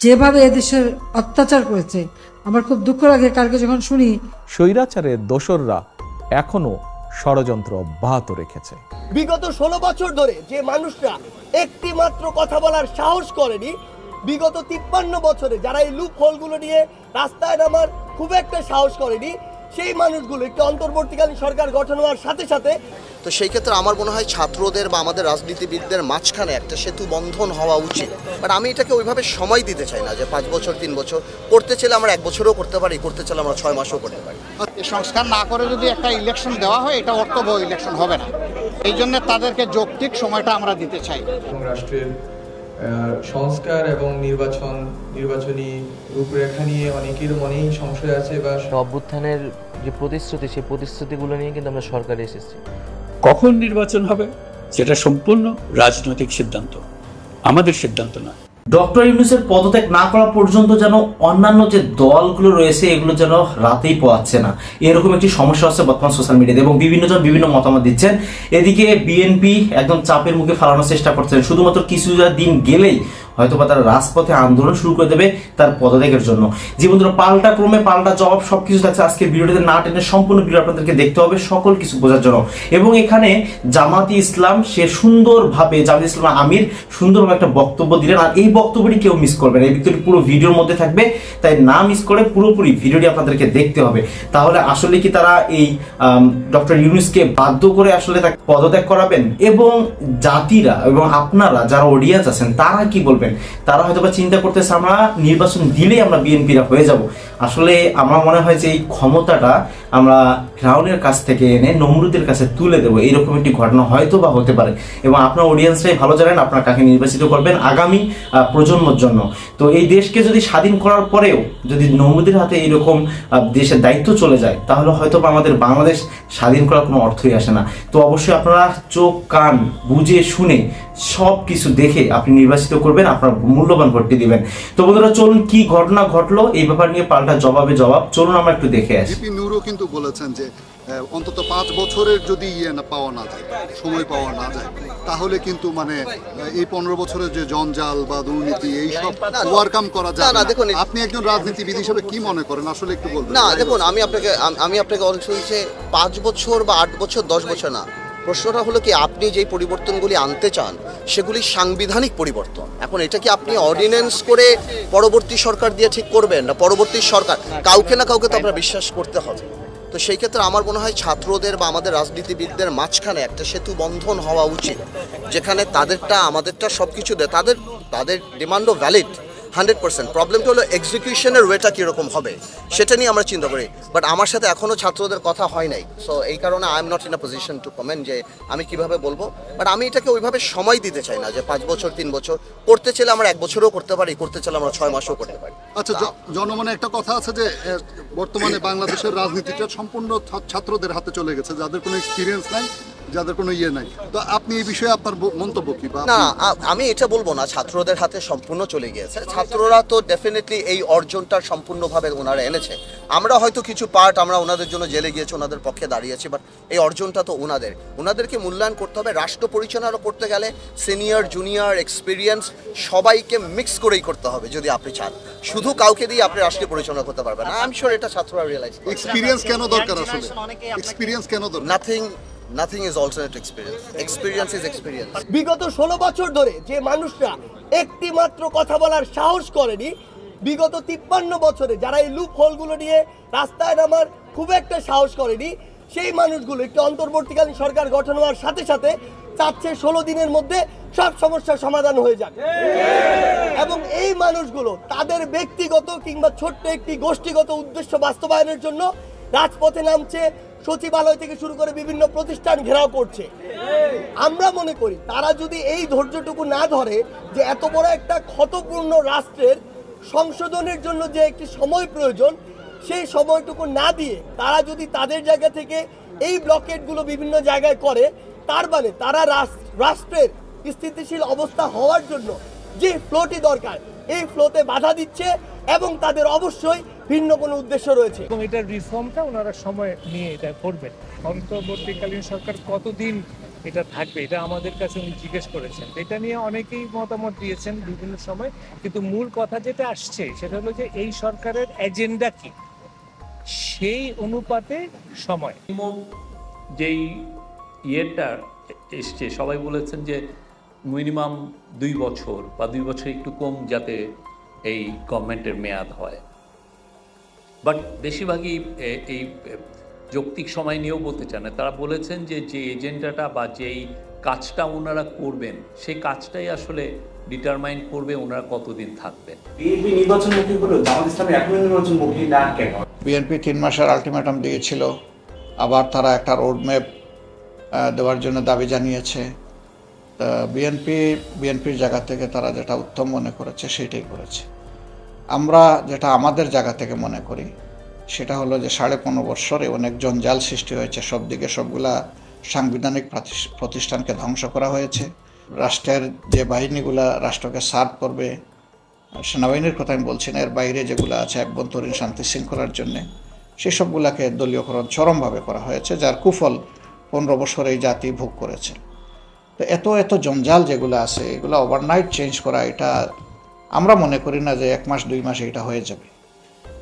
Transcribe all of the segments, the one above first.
যেভাবে এদেশের অত্যাচার করেছে, আমার খুব দুঃখ লাগে কালকে যখন শুনি স্বৈরাচারের দোসররা এখনো ষড়যন্ত্র অব্যাহত রেখেছে। বিগত 16 বছর ধরে যে মানুষরা একটি মাত্র কথা বলার সাহস করেনি, বিগত 53 বছরে যারা এই লুপ হোলগুলো নিয়ে রাস্তায় নামার খুব একটা সাহস করেনি, সেই মানুষগুলো একটি অন্তর্বর্তীকালীন সরকার গঠন হওয়ার সাথে সাথে, তো সেই ক্ষেত্রে আমার মনে হয় ছাত্রদের বা আমাদের রাজনীতিবিদদের মাঝখানে একটা সেতু বন্ধন হওয়া উচিত। বাট আমি এটাকে ওইভাবে সময় দিতে চাই না যে 5 বছর 3 বছর, করতে চাইলে আমরা 1 বছরও করতে পারি, করতে চাইলে আমরা 6 মাসও করতে পারি। সংস্কার না করে যদি একটা ইলেকশন দেওয়া হয়, এটা অর্থবহ ইলেকশন হবে না। এই জন্য তাদেরকে যৌক্তিক সময়টা আমরা দিতে চাই। রাষ্ট্রের সংস্কার এবং নির্বাচনী রূপরেখা নিয়ে অনেকের মনেই সংশয় আছে, বা অভ্যুত্থানের যে প্রতিশ্রুতি, সেই প্রতিশ্রুতিগুলো নিয়ে কিন্তু আমরা সরকারে এসেছি। কখন নির্বাচন হবে সেটা সম্পূর্ণ রাজনৈতিক সিদ্ধান্ত, আমাদের সিদ্ধান্ত নয়। ডক্টর ইউনূসের পদত্যাগ না করা পর্যন্ত যেন অন্যান্য যে দলগুলো রয়েছে এগুলো যেন রাতেই পোয়াচ্ছে না, এরকম একটি সমস্যা হচ্ছে বর্তমান সোশ্যাল মিডিয়াতে, এবং বিভিন্নজন বিভিন্ন মতামত দিচ্ছেন। এদিকে বিএনপি একদম চাপের মুখে ফেলানোর চেষ্টা করছেন, শুধুমাত্র কিছু দিন গেলেই হয়তোবা তারা রাজপথে আন্দোলন শুরু করে দেবে তার পদত্যাগের জন্য। যে বন্ধুরা, পাল্টা ক্রমে পাল্টা জবাব সবকিছু থাকছে আজকের ভিডিওটিতে, না টেনে সম্পূর্ণ ভিডিও আপনাদেরকে দেখতে হবে সকল কিছু বোঝার জন্য। এবং এখানে জামাতি ইসলাম সে সুন্দরভাবে, জামাতি ইসলাম আমির সুন্দরভাবে একটা বক্তব্য দিলেন, আর এই বক্তব্যটি কেউ মিস করবেন, এই ভিডিওটি পুরো ভিডিওর মধ্যে থাকবে, তাই না মিস করে পুরোপুরি ভিডিওটি আপনাদেরকে দেখতে হবে। তাহলে আসলে কি তারা এই ডক্টর ইউনূসকে বাধ্য করে আসলে তাকে পদত্যাগ করাবেন? এবং জাতিরা এবং আপনারা যারা অডিয়েন্স আছেন তারা কি বলবেন? তারা হয়তো বা চিন্তা করতেছে আমরা নির্বাচন দিলেই আমরা বিএনপিরা হয়ে যাব। আসলে আমার মনে হয় যে এই ক্ষমতাটা আমরা ফিরআউনের কাছ থেকে এনে নমরুদের কাছে তুলে দেবো, এইরকম একটি ঘটনা হয়তো বা হতে পারে। এবং আপনার অডিয়েন্সরাই ভালো জানেন আপনারা কাকে নির্বাচিত করবেন আগামী প্রজন্মের জন্য। তো এই দেশকে যদি স্বাধীন করার পরেও যদি নমরুদের হাতে এইরকম দেশের দায়িত্ব চলে যায়, তাহলে হয়তো বা আমাদের বাংলাদেশ স্বাধীন করার কোনো অর্থই আসে না। তো অবশ্যই আপনারা চোখ কান বুঝে শুনে সব কিছু দেখে আপনি নির্বাচিত করবেন, আপনার মূল্যবান ভোটটি দিবেন। তো বন্ধুরা, চলুন কি ঘটনা ঘটলো এই ব্যাপার নিয়ে পাল্টা জবাবে জবাব, চলুন আমরা একটু দেখে আসি। জিপি নূরও কিন্তু বলেছেন যে অন্তত 5 বছরের যদি পাওয়া না যায়, সময় পাওয়া না যায়, তাহলে কিন্তু মানে এই 15 বছরের যে জঞ্জাল বা দুর্নীতি এইসব ওভারকাম করা যায় না। দেখুন, আপনি একজন রাজনীতিবিদ হিসেবে কি মনে করেন আসলে একটু বলবেন? না দেখুন, আমি আপনাকে বলছি 5 বছর বা 8 বছর 10 বছর না, প্রশ্নটা হলো কি আপনি যেই পরিবর্তনগুলি আনতে চান সেগুলি সাংবিধানিক পরিবর্তন। এখন এটা কি আপনি অর্ডিন্যান্স করে পরবর্তী সরকার দিয়ে ঠিক করবেন, না পরবর্তী সরকার কাউকে না কাউকে তো আপনার বিশ্বাস করতে হবে। তো সেই ক্ষেত্রে আমার মনে হয় ছাত্রদের বা আমাদের রাজনীতিবিদদের মাঝখানে একটা সেতু বন্ধন হওয়া উচিত, যেখানে তাদেরটা আমাদেরটা সব কিছু দেয়, তাদের ডিমান্ডও ভ্যালিড 100%। প্রবলেমটা হলো এক্সিকিউশনের ওয়েটা কীরকম হবে সেটা নিয়ে আমরা চিন্তা করি। বাট আমার সাথে এখনও ছাত্রদের কথা হয় নাই, সো এই কারণে I am not in a position to comment যে আমি কিভাবে বলবো। বাট আমি এটাকে ওইভাবে সময় দিতে চাই না যে 5 বছর 3 বছর, করতে চাইলে আমরা 1 বছরও করতে পারি, করতে চাইলে আমরা 6 মাসও করতে পারি। আচ্ছা, জনমনে একটা কথা আছে যে বর্তমানে বাংলাদেশের রাজনীতিটা সম্পূর্ণ ছাত্রদের হাতে চলে গেছে, যাদের কোনো এক্সপিরিয়েন্স নাই, যাদের কোনো নাই। তো আপনি এই বিষয়ে আপনার মন্তব্য কি? না, আমি এটা বলবো না ছাত্রদের হাতে সম্পূর্ণ চলে গিয়েছে। ছাত্ররা তো ডেফিনেটলি এই অর্জনটা সম্পূর্ণভাবে ওনারা এনেছে। আমরা হয়তো কিছু পার্ট আমরা ওনাদের জন্য জেলে গিয়েছি, ওনাদের পক্ষে দাঁড়িয়েছি, বাট এই অর্জনটা তো ওনাদেরকে মূল্যায়ন করতে হবে। রাষ্ট্র পরিচালনা করতে গেলে সিনিয়র জুনিয়র এক্সপিরিয়েন্স সবাইকে মিক্স করেই করতে হবে যদি আপনি চান। শুধু কাউকে দিয়ে আপনি রাষ্ট্রীয় পরিচালনা করতে পারবেন না। আই এম শিওর এটা ছাত্ররা রিয়েলাইজ করে। এক্সপিরিয়েন্স কেন দরকার আসলে? এক্সপিরিয়েন্স কেন দরকার? Nothing is alternate experience. Experience is experience. বিগত 16 বছর ধরে যে মানুষরা একটি মাত্র কথা বলার সাহস করেনি, বিগত 53 বছরে যারা এই লুপ হোলগুলো নিয়ে রাস্তায় নামার খুব একটা সাহস করেনি, সেই মানুষগুলো একটি অন্তর্বর্তীকালীন সরকার গঠন হওয়ার সাথে সাথে চাচ্ছে 16 দিনের মধ্যে সব সমস্যার সমাধান হয়ে যাবে। এবং এই মানুষগুলো তাদের ব্যক্তিগত কিংবা ছোট্ট একটি গোষ্ঠীগত উদ্দেশ্য বাস্তবায়নের জন্য রাজপথে নামছে, সচিবালয় থেকে শুরু করে বিভিন্ন প্রতিষ্ঠান ঘেরাও করছে। আমরা মনে করি তারা যদি এই ধৈর্যটুকু না ধরে যে এত বড় একটা ক্ষতপূর্ণ রাষ্ট্রের সংশোধনের জন্য যে একটি সময় প্রয়োজন, সেই সময়টুকু না দিয়ে তারা যদি তাদের জায়গা থেকে এই ব্লকেটগুলো বিভিন্ন জায়গায় করে, তার মানে তারা রাষ্ট্রের স্থিতিশীল অবস্থা হওয়ার জন্য যে ফ্লোটি দরকার এই ফ্লোতে বাধা দিচ্ছে, এবং তাদের অবশ্যই ভিন্ন কোনো উদ্দেশ্য রয়েছে। এবং এটার রিফর্মটা ওনারা সময় নিয়ে এটা করবেন। অন্তর্বর্তীকালীন সরকার কতদিন এটা থাকবে এটা আমাদের কাছে উনি জিজ্ঞেস করেছেন। এটা নিয়ে অনেকেই মতামত দিয়েছেন বিভিন্ন সময়, কিন্তু মূল কথা যেটা আসছে সেটা হলো যে এই সরকারের এজেন্ডা কি, সেই অনুপাতে সময়। যেই ইয়েটা এসছে সবাই বলেছেন যে মিনিমাম 2 বছর বা 2 বছর একটু কম যাতে এই গভর্নমেন্টের মেয়াদ হয়, বাট বেশিরভাগই এই যৌক্তিক সময় নিয়েও বলতে চান না। তারা বলেছেন যে যে এজেন্ডাটা বা যেই কাজটা ওনারা করবেন সেই কাজটাই আসলে ডিটারমাইন করবে ওনারা কতদিন থাকবেন। বিএনপি নির্বাচনমুখী হলো, জামাত ইসলামী এখনো নির্বাচনমুখী না কেন? বিএনপি 3 মাসের আলটিমেটাম দিয়েছিল, আবার তারা একটা রোডম্যাপ দেওয়ার জন্য দাবি জানিয়েছে। বিএনপির জায়গা থেকে তারা যেটা উত্তম মনে করেছে সেটাই করেছে। আমরা যেটা আমাদের জায়গা থেকে মনে করি সেটা হলো যে 15.5 বছরে অনেক জঞ্জাল সৃষ্টি হয়েছে, সব দিকে সবগুলা সাংবিধানিক প্রতিষ্ঠানকে ধ্বংস করা হয়েছে। রাষ্ট্রের যে বাহিনীগুলা রাষ্ট্রকে সার্ভ করবে, সেনাবাহিনীর কথা আমি বলছি না, এর বাইরে যেগুলো আছে অভ্যন্তরীণ শান্তি শৃঙ্খলার জন্যে, সেসবগুলাকে দলীয়করণ চরমভাবে করা হয়েছে, যার কুফল 15 বছরে এই জাতি ভোগ করেছে। তো এত জঞ্জাল যেগুলো আছে এগুলো ওভারনাইট চেঞ্জ করা, এটা আমরা মনে করি না যে 1 মাস 2 মাসে এটা হয়ে যাবে।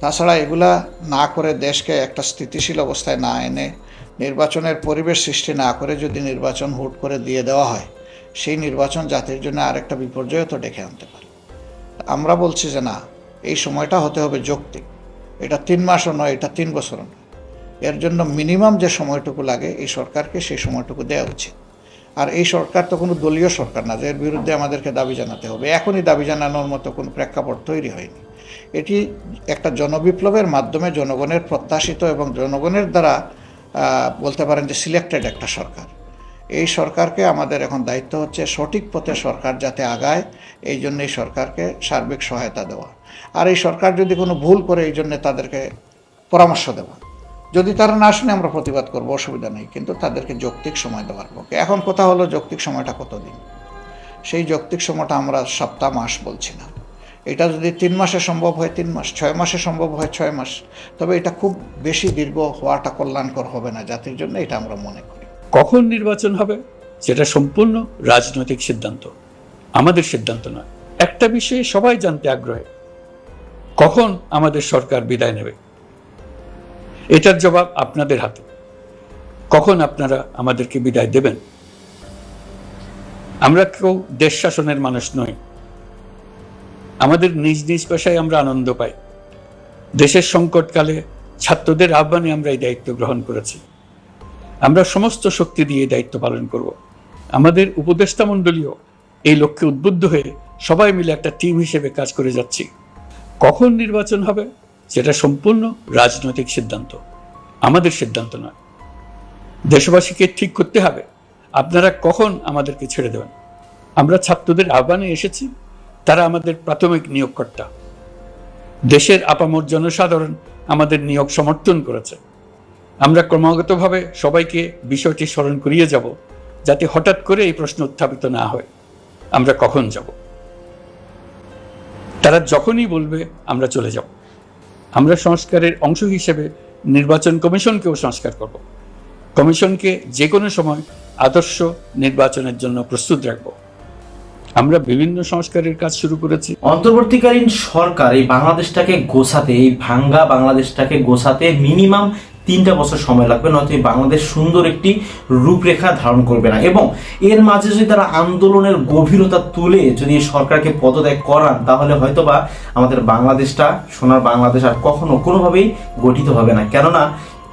তাছাড়া এগুলা না করে দেশকে একটা স্থিতিশীল অবস্থায় না এনে নির্বাচনের পরিবেশ সৃষ্টি না করে যদি নির্বাচন হুট করে দিয়ে দেওয়া হয়, সেই নির্বাচন জাতির জন্য আরেকটা বিপর্যয় তো ডেকে আনতে পারে। আমরা বলছি যে না, এই সময়টা হতে হবে যৌক্তিক। এটা 3 মাসও নয়, এটা 3 বছরও নয়। এর জন্য মিনিমাম যে সময়টুকু লাগে এই সরকারকে সেই সময়টুকু দেওয়া উচিত। আর এই সরকার তো কোনো দলীয় সরকার না যে এর বিরুদ্ধে আমাদেরকে দাবি জানাতে হবে। এখনই দাবি জানানোর মতো কোনো প্রেক্ষাপট তৈরি হয়নি। এটি একটা জনবিপ্লবের মাধ্যমে জনগণের প্রত্যাশিত এবং জনগণের দ্বারা বলতে পারেন যে সিলেক্টেড একটা সরকার। এই সরকারকে আমাদের এখন দায়িত্ব হচ্ছে সঠিক পথে সরকার যাতে আগায়, এই জন্য এই সরকারকে সার্বিক সহায়তা দেওয়া। আর এই সরকার যদি কোনো ভুল করে এই জন্য তাদেরকে পরামর্শ দেওয়া। যদি তারা না শুনে আমরা প্রতিবাদ করবো, অসুবিধা নেই, কিন্তু তাদেরকে যৌক্তিক সময় দেওয়ার পক্ষে। এখন কথা হলো যৌক্তিক সময়টা কতদিন? সেই যৌক্তিক সময়টা আমরা সপ্তাহ মাস বলছি না। এটা যদি 3 মাসে সম্ভব হয় 3 মাস, 6 মাসে সম্ভব হয় 6 মাস, তবে এটা খুব বেশি দীর্ঘ হওয়াটা কল্যাণকর হবে না জাতির জন্য, এটা আমরা মনে করি। কখন নির্বাচন হবে সেটা সম্পূর্ণ রাজনৈতিক সিদ্ধান্ত, আমাদের সিদ্ধান্ত নয়। একটা বিষয়ে সবাই জানতে আগ্রহী, কখন আমাদের সরকার বিদায় নেবে। এটার জবাব আপনাদের হাতে। কখন আপনারা আমাদেরকে বিদায় দেবেন? আমরা কেউ দেশ শাসনের মানুষ নই। আমাদের নিজ নিজ পেশায় আমরা আনন্দ পাই। দেশের সংকটকালে ছাত্রদের আহ্বানে আমরা এই দায়িত্ব গ্রহণ করেছি। আমরা সমস্ত শক্তি দিয়ে দায়িত্ব পালন করব। আমাদের উপদেষ্টা মণ্ডলীও এই লক্ষ্যে উদ্বুদ্ধ হয়ে সবাই মিলে একটা টিম হিসেবে কাজ করে যাচ্ছি। কখন নির্বাচন হবে সেটা সম্পূর্ণ রাজনৈতিক সিদ্ধান্ত, আমাদের সিদ্ধান্ত নয়। দেশবাসীকে ঠিক করতে হবে আপনারা কখন আমাদেরকে ছেড়ে দেবেন। আমরা ছাত্রদের আহ্বানে এসেছি, তারা আমাদের প্রাথমিক নিয়োগকর্তা। দেশের আপামর জনসাধারণ আমাদের নিয়োগ সমর্থন করেছে। আমরা ক্রমাগতভাবে সবাইকে বিষয়টি স্মরণ করিয়ে যাব, যাতে হঠাৎ করে এই প্রশ্ন উত্থাপিত না হয় আমরা কখন যাব। তারা যখনই বলবে আমরা চলে যাব। আমরা সংস্কারের অংশ হিসেবে নির্বাচন কমিশনকেও সংস্কার করব। কমিশনকে যে কোনো সময় আদর্শ নির্বাচনের জন্য প্রস্তুত রাখব। আমরা বিভিন্ন সংস্কারের কাজ শুরু করেছি। অন্তর্বর্তীকালীন সরকার এই বাংলাদেশটাকে গোছাতে, এই ভাঙ্গা বাংলাদেশটাকে গোছাতে মিনিমাম 3টা বছর সময় লাগবে, নয়তো এই বাংলাদেশ সুন্দর একটি রূপরেখা ধারণ করবে না। এবং এর মাঝে যদি তারা আন্দোলনের গভীরতা তুলে যদি সরকারকে পদত্যাগ করান, তাহলে হয়তোবা আমাদের বাংলাদেশটা, সোনার বাংলাদেশ আর কখনো কোনোভাবেই গঠিত হবে না। কেননা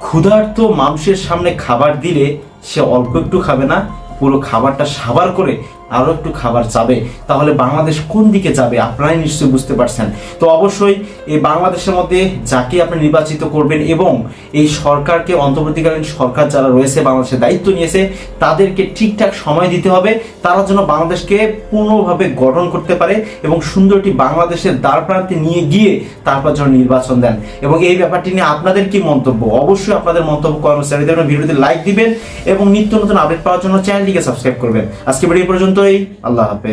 ক্ষুধার্ত মানুষের সামনে খাবার দিলে সে অল্প একটু খাবে না, পুরো খাবারটা সাবার করে আরো একটু খাবার চাবে। তাহলে বাংলাদেশ কোন দিকে যাবে আপনারাই নিশ্চয়ই বুঝতে পারছেন। তো অবশ্যই এই বাংলাদেশের মধ্যে যাকে আপনি নির্বাচিত করবেন এবং এই সরকারকে, অন্তর্বর্তীকালীন সরকার যারা রয়েছে বাংলাদেশের দায়িত্ব নিয়েছে, তাদেরকে ঠিকঠাক সময় দিতে হবে, তারা যেন বাংলাদেশকে পূর্ণভাবে গঠন করতে পারে এবং সুন্দর একটি বাংলাদেশের দ্বার প্রান্তে নিয়ে গিয়ে তারপর যেন নির্বাচন দেন। এবং এই ব্যাপারটি নিয়ে আপনাদের কি মন্তব্য? অবশ্যই আপনাদের মন্তব্য কর্মচারী দেবেন, ভিডিওতে লাইক দিবেন এবং নিত্য নতুন আপডেট পাওয়ার জন্য চ্যানেলটিকে সাবস্ক্রাইব করবেন। আজকে ভিডিও পর্যন্তই, আল্লাহ হাফেজ।